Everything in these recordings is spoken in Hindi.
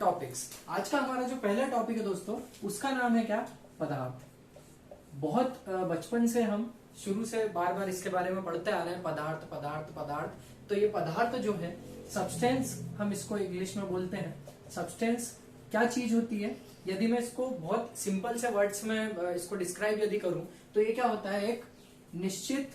टॉपिक्स। आज का हमारा जो पहला टॉपिक है दोस्तों, उसका नाम है क्या? पदार्थ। बहुत बचपन से हम शुरू से बार बार इसके बारे में पढ़ते आ रहे हैं, पदार्थ पदार्थ पदार्थ। तो ये पदार्थ जो है, सब्सटेंस हम इसको इंग्लिश में बोलते हैं। सब्सटेंस क्या चीज होती है? यदि मैं इसको बहुत सिंपल से वर्ड्स में इसको डिस्क्राइब यदि करूं तो ये क्या होता है? एक निश्चित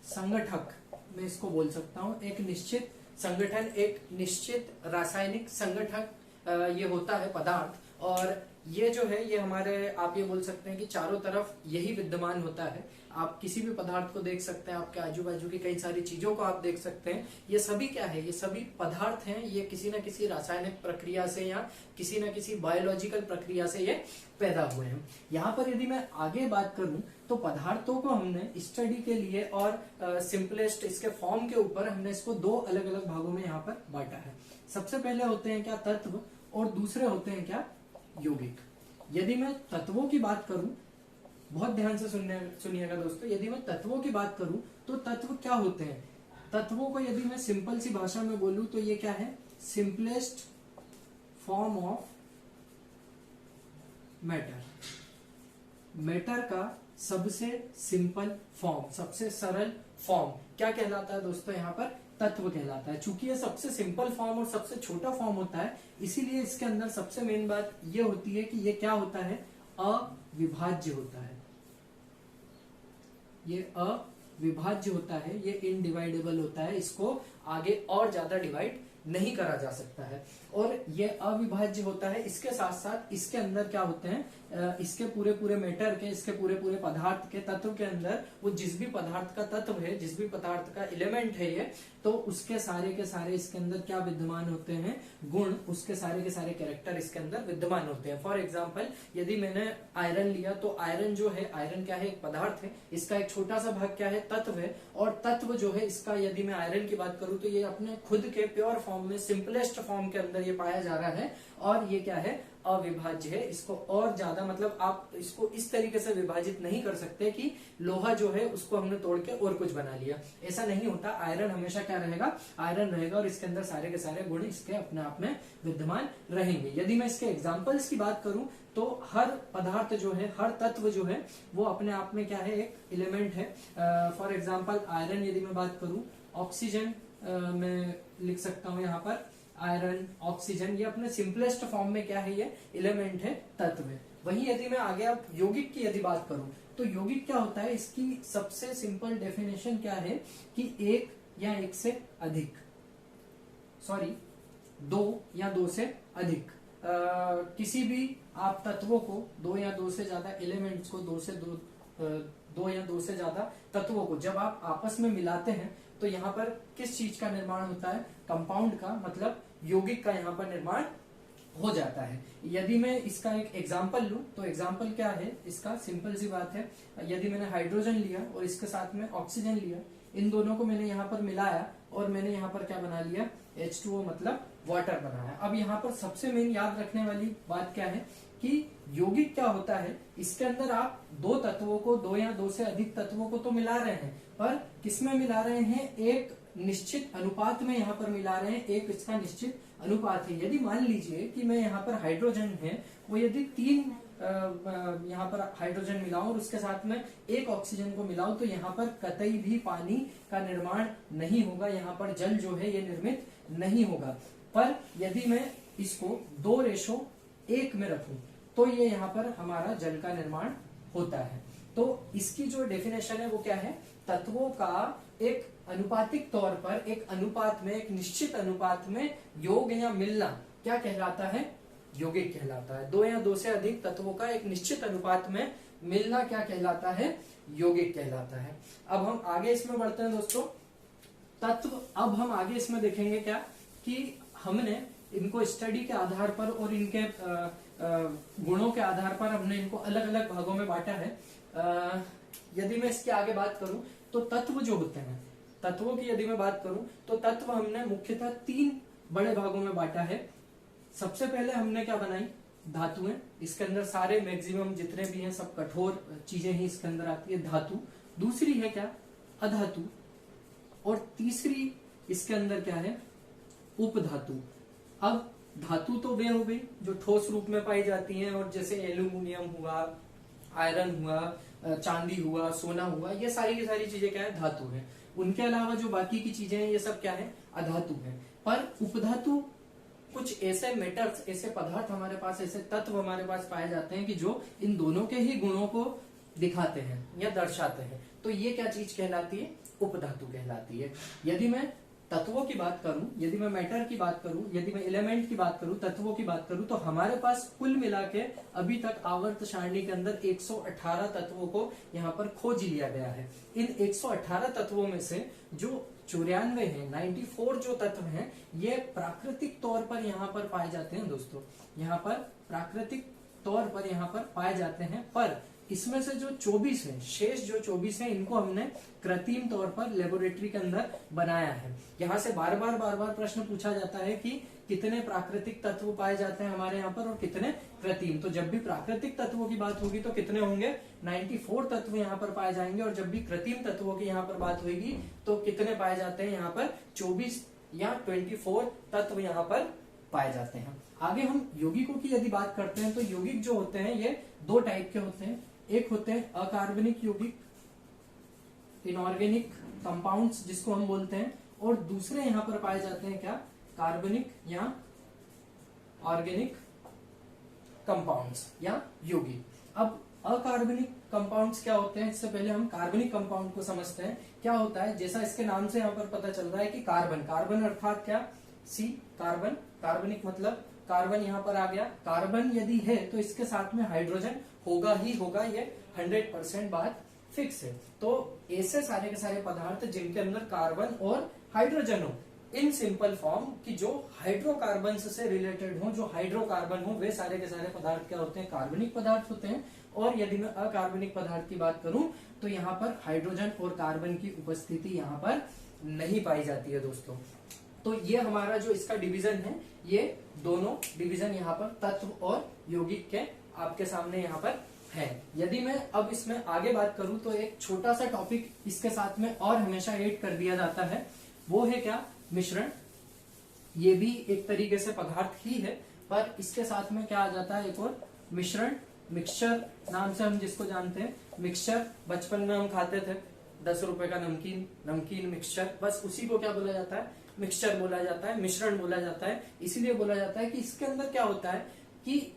संगठक, मैं इसको बोल सकता हूं। एक निश्चित संगठन, एक निश्चित रासायनिक संगठक ये होता है पदार्थ। और ये जो है, ये हमारे, आप ये बोल सकते हैं कि चारों तरफ यही विद्यमान होता है। आप किसी भी पदार्थ को देख सकते हैं, आपके आजू बाजू की कई सारी चीजों को आप देख सकते हैं। ये सभी क्या है? ये सभी पदार्थ हैं। ये किसी न किसी रासायनिक प्रक्रिया से या किसी न किसी बायोलॉजिकल प्रक्रिया से ये पैदा हुए हैं। यहाँ पर यदि मैं आगे बात करूं तो पदार्थों को हमने स्टडी के लिए और सिंपलेस्ट इसके फॉर्म के ऊपर हमने इसको दो अलग अलग भागों में यहाँ पर बांटा है। सबसे पहले होते हैं क्या? तत्व, और दूसरे होते हैं क्या? यौगिक। यदि मैं तत्वों की बात करूं, बहुत ध्यान से सुनिएगा दोस्तों, यदि मैं तत्वों की बात करूं तो तत्व क्या होते हैं? तत्वों को यदि मैं सिंपल सी भाषा में बोलूं तो ये क्या है? Simplest form of matter. Matter का सबसे सिंपल फॉर्म, सबसे सरल फॉर्म क्या कहलाता है दोस्तों? यहाँ पर तत्व कहलाता है। चूंकि ये सबसे सिंपल फॉर्म और सबसे छोटा फॉर्म होता है, इसीलिए इसके अंदर सबसे मेन बात ये होती है कि ये क्या होता है? अविभाज्य होता है। ये अविभाज्य होता है, ये इनडिवाइडेबल होता है। इसको आगे और ज्यादा डिवाइड नहीं करा जा सकता है। और ये अविभाज्य होता है। इसके साथ साथ इसके अंदर क्या होते हैं? इसके पूरे पूरे मैटर के, इसके पूरे पूरे पदार्थ के तत्व के अंदर वो जिस भी पदार्थ का तत्व है, जिस भी पदार्थ का एलिमेंट है ये, तो उसके सारे के सारे इसके अंदर क्या विद्यमान होते हैं? गुण, उसके सारे के सारे कैरेक्टर इसके अंदर विद्यमान होते हैं। फॉर एग्जाम्पल, यदि मैंने आयरन लिया तो आयरन जो है, आयरन क्या है? एक पदार्थ है। इसका एक छोटा सा भाग क्या है? तत्व है। और तत्व जो है इसका, यदि मैं आयरन की बात करूं तो ये अपने खुद के प्योर फॉर्म में, सिंपलेस्ट फॉर्म के अंदर ये पाया जा रहा है। और ये क्या है? अविभाज्य है। इसको और ज्यादा, मतलब आप इसको इस तरीके से विभाजित नहीं कर सकते कि लोहा जो है उसको हमने तोड़ के और कुछ बना लिया। ऐसा नहीं होता। आयरन हमेशा क्या रहेगा? आयरन रहेगा, और इसके अंदर सारे के सारे गुण इसके अपने आप में विद्यमान रहेंगे। यदि मैं इसके एग्जाम्पल्स की बात करूं तो हर पदार्थ जो है, हर तत्व जो है, वो अपने आप में क्या है? एक एलिमेंट है। फॉर एग्जाम्पल आयरन यदि मैं बात करूं, ऑक्सीजन मैं लिख सकता हूं यहाँ पर। आयरन, ऑक्सीजन, ये अपने सिंपलेस्ट फॉर्म में क्या है? ये एलिमेंट है, तत्व है। वहीं यदि मैं आगे अब यौगिक की यदि बात करूं तो यौगिक क्या होता है? इसकी सबसे सिंपल डेफिनेशन क्या है कि एक या एक से अधिक, दो या दो से अधिक किसी भी आप तत्वों को, दो या दो से ज्यादा एलिमेंट्स को, दो या दो से ज्यादा तत्वों को जब आप आपस में मिलाते हैं तो यहाँ पर किस चीज का निर्माण होता है? कंपाउंड का, मतलब यौगिक का यहाँ पर निर्माण हो जाता है। यदि मैं इसका एक एग्जाम्पल लूं तो एग्जाम्पल क्या है इसका? सिंपल सी बात है। यदि मैंने हाइड्रोजन लिया और इसके साथ में ऑक्सीजन लिया, इन दोनों को मैंने यहाँ पर मिलाया और मैंने यहाँ पर क्या बना लिया? H2O, मतलब वाटर बनाया। अब यहाँ पर सबसे मेन याद रखने वाली बात क्या है कि यौगिक क्या होता है? इसके अंदर आप दो तत्वों को, दो या दो से अधिक तत्वों को तो मिला रहे हैं, पर किसमें मिला रहे हैं? एक निश्चित अनुपात में यहाँ पर मिला रहे हैं। एक इसका निश्चित अनुपात है। यदि मान लीजिए कि मैं यहाँ पर हाइड्रोजन है, वो यदि 3 यहाँ पर हाइड्रोजन मिलाऊं और उसके साथ में एक ऑक्सीजन को मिलाऊं तो यहाँ पर कतई भी पानी का निर्माण नहीं होगा। यहाँ पर जल जो है ये निर्मित नहीं होगा। पर यदि मैं इसको 2:1 में रखूं तो ये यहाँ पर हमारा जल का निर्माण होता है। तो इसकी जो डेफिनेशन है वो क्या है? तत्वों का एक अनुपातिक तौर पर, एक अनुपात में, एक निश्चित अनुपात में योग या मिलना क्या कहलाता है? यौगिक कहलाता है। दो या दो से अधिक तत्वों का एक निश्चित अनुपात में मिलना क्या कहलाता है? यौगिक कहलाता है। अब हम आगे इसमें बढ़ते हैं दोस्तों। तत्व, अब हम आगे इसमें देखेंगे क्या कि हमने इनको स्टडी के आधार पर और इनके गुणों के आधार पर हमने इनको अलग अलग भागों में बांटा है। यदि मैं इसके आगे बात करूं तो तत्व जो होते हैं, तत्वों की यदि मैं बात करूं तो तत्व हमने मुख्यतः 3 बड़े भागों में बांटा है। सबसे पहले हमने क्या बनाई? धातुएं। इसके अंदर सारे मैक्सिमम जितने भी हैं सब कठोर चीजें ही इसके अंदर आती है, धातु। दूसरी है क्या? अधातु। और तीसरी इसके अंदर क्या है, उपधातु। अब धातु तो वे हो गई जो ठोस रूप में पाई जाती हैं, और जैसे एल्यूमिनियम हुआ, आयरन हुआ, चांदी हुआ, सोना हुआ, ये सारी की सारी चीजें क्या है, धातु है। उनके अलावा जो बाकी की चीजें हैं ये सब क्या है, अधातु है। पर उपधातु कुछ ऐसे मेटल्स, ऐसे पदार्थ हमारे पास, ऐसे तत्व हमारे पास पाए जाते हैं कि जो इन दोनों के ही गुणों को दिखाते हैं या दर्शाते हैं। तो ये क्या चीज कहलाती है, उपधातु कहलाती है। यदि मैं तत्वों की बात करूं, यदि मैं मैटर की बात करूं, यदि मैं एलिमेंट की बात करूं, तत्वों की बात करूं, तो हमारे पास कुल मिला के अभी तक आवर्त सारणी के अंदर 118 तत्वों को यहाँ पर खोज लिया गया है। इन 118 तत्वों में से जो 94 है, 94 जो तत्व हैं, ये प्राकृतिक तौर पर यहाँ पर पाए जाते हैं दोस्तों। यहाँ पर प्राकृतिक तौर पर यहाँ पर पाए जाते हैं, पर इसमें से जो 24 है, शेष जो 24 है, इनको हमने कृत्रिम तौर पर लेबोरेटरी के अंदर बनाया है। यहाँ से बार बार प्रश्न पूछा जाता है कि कितने प्राकृतिक तत्व पाए जाते हैं हमारे यहाँ पर और कितने कृत्रिम। तो जब भी प्राकृतिक तत्वों की बात होगी तो कितने होंगे, 94 तत्व यहाँ पर पाए जाएंगे, और जब भी कृत्रिम तत्वों की यहाँ पर बात होगी तो कितने पाए जाते हैं, यहाँ पर 24 या 24 तत्व यहाँ पर पाए जाते हैं। आगे हम यौगिकों की यदि बात करते हैं तो यौगिक जो होते हैं ये दो टाइप के होते हैं। एक होते हैं अकार्बनिक यौगिक, इनऑर्गेनिक कंपाउंड्स जिसको हम बोलते हैं, और दूसरे यहाँ पर पाए जाते हैं क्या, कार्बनिक या ऑर्गेनिक कंपाउंड्स या यौगिक। अब अकार्बनिक कंपाउंड्स क्या होते हैं, इससे पहले हम कार्बनिक कंपाउंड को समझते हैं। क्या होता है, जैसा इसके नाम से यहाँ पर पता चल रहा है कि कार्बन, कार्बन अर्थात क्या, सी कार्बन, कार्बनिक मतलब कार्बन यहाँ पर आ गया। कार्बन यदि है तो इसके साथ में हाइड्रोजन होगा ही होगा, ये 100% बात फिक्स है। तो ऐसे सारे के सारे पदार्थ जिनके अंदर कार्बन और हाइड्रोजन हो, इन सिंपल फॉर्म की जो हाइड्रोकार्बन से रिलेटेड हो, जो हाइड्रोकार्बन हो, वे सारे के सारे पदार्थ क्या होते हैं, कार्बनिक पदार्थ होते हैं। और यदि मैं अकार्बनिक पदार्थ की बात करूं तो यहाँ पर हाइड्रोजन और कार्बन की उपस्थिति यहाँ पर नहीं पाई जाती है दोस्तों। तो ये हमारा जो इसका डिवीजन है, ये दोनों डिवीजन यहाँ पर तत्व और यौगिक के आपके सामने यहाँ पर है। यदि मैं अब इसमें आगे बात करूं तो एक छोटा सा टॉपिक इसके साथ में और हमेशा ऐड कर दिया जाता है, वो है क्या, मिश्रण। ये भी एक तरीके से पदार्थ ही है, पर इसके साथ में क्या आ जाता है, एक और मिश्रण, मिक्सचर नाम से हम जिसको जानते हैं। मिक्सचर बचपन में हम खाते थे, 10 रुपए का नमकीन, नमकीन मिक्सचर, बस उसी को क्या बोला जाता है, मिक्सचर बोला जाता है, मिश्रण बोला जाता है। इसीलिए बोला जाता है कि इसके अंदर क्या होता है कि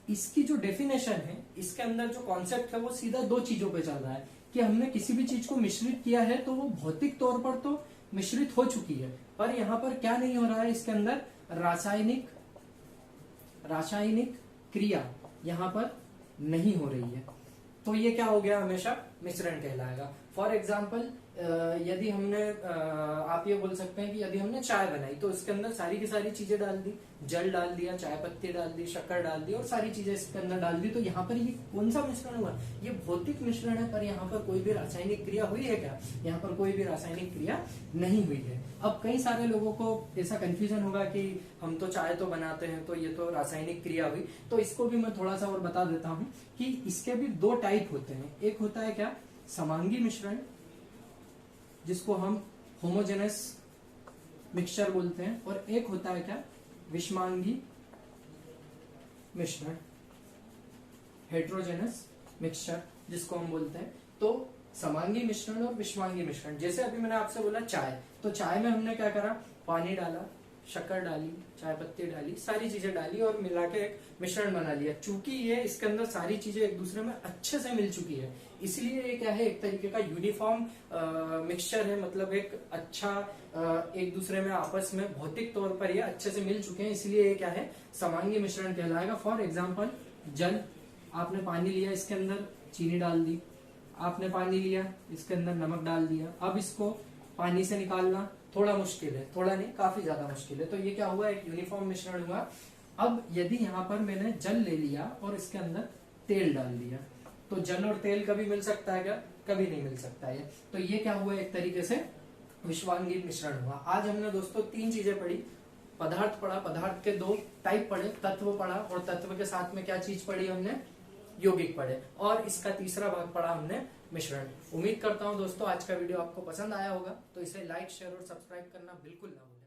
इसकी जो डेफिनेशन है, इसके अंदर जो कॉन्सेप्ट है, वो सीधा दो चीजों पे चल रहा है कि हमने किसी भी चीज को मिश्रित किया है तो वो भौतिक तौर पर तो मिश्रित हो चुकी है, पर यहाँ पर क्या नहीं हो रहा है, इसके अंदर रासायनिक क्रिया यहाँ पर नहीं हो रही है। तो ये क्या हो गया, हमेशा मिश्रण कहलाएगा। फॉर एग्जाम्पल यदि हमने आप ये बोल सकते हैं कि यदि हमने चाय बनाई तो इसके अंदर सारी की सारी चीजें डाल दी, जल डाल दिया, चाय पत्ती डाल दी, शक्कर डाल दी और सारी चीजें इसके अंदर डाल दी, तो यहाँ पर ये कौन सा मिश्रण हुआ, ये भौतिक मिश्रण है। पर यहाँ पर कोई भी रासायनिक क्रिया हुई है क्या, यहाँ पर कोई भी रासायनिक क्रिया नहीं हुई है। अब कई सारे लोगों को ऐसा कंफ्यूजन होगा कि हम तो चाय तो बनाते हैं तो ये तो रासायनिक क्रिया हुई, तो इसको भी मैं थोड़ा सा और बता देता हूँ कि इसके भी दो टाइप होते हैं। एक होता है क्या, समांगी मिश्रण, जिसको हम होमोजेनस मिक्सचर बोलते हैं, और एक होता है क्या, विषमांगी मिश्रण, हेट्रोजेनस मिक्सचर जिसको हम बोलते हैं। तो समांगी मिश्रण और विषमांगी मिश्रण, जैसे अभी मैंने आपसे बोला चाय, तो चाय में हमने क्या करा, पानी डाला, शक्कर डाली, चाय पत्ती डाली, सारी चीजें डाली और मिला के एक मिश्रण बना लिया। चूंकि ये इसके अंदर सारी चीजें एक दूसरे में अच्छे से मिल चुकी है, इसलिए ये क्या है, एक तरीके का यूनिफॉर्म मिक्सचर है, मतलब एक अच्छा एक दूसरे में आपस में भौतिक तौर पर ये अच्छे से मिल चुके हैं, इसलिए ये क्या है, समांगी मिश्रण कहलाएगा। फॉर एग्जाम्पल जल, आपने पानी लिया, इसके अंदर चीनी डाल दी, आपने पानी लिया, इसके अंदर नमक डाल दिया। अब इसको पानी से निकालना थोड़ा मुश्किल है, थोड़ा नहीं काफी ज्यादा मुश्किल है, तो ये क्या हुआ, एक यूनिफॉर्म मिश्रण हुआ। अब यदि यहाँ पर मैंने जल ले लिया और इसके अंदर तेल डाल दिया, तो जल और तेल कभी मिल सकता है क्या, कभी नहीं मिल सकता है। तो ये क्या हुआ, एक तरीके से विषमांगी मिश्रण हुआ। आज हमने दोस्तों 3 चीजें पढ़ी, पदार्थ पढ़ा, पदार्थ के 2 टाइप पढ़े, तत्व पढ़ा, और तत्व के साथ में क्या चीज पढ़ी हमने, यौगिक पढ़े, और इसका तीसरा भाग पढ़ा हमने मिश्रण। उम्मीद करता हूं दोस्तों आज का वीडियो आपको पसंद आया होगा, तो इसे लाइक शेयर और सब्सक्राइब करना बिल्कुल ना भूलें।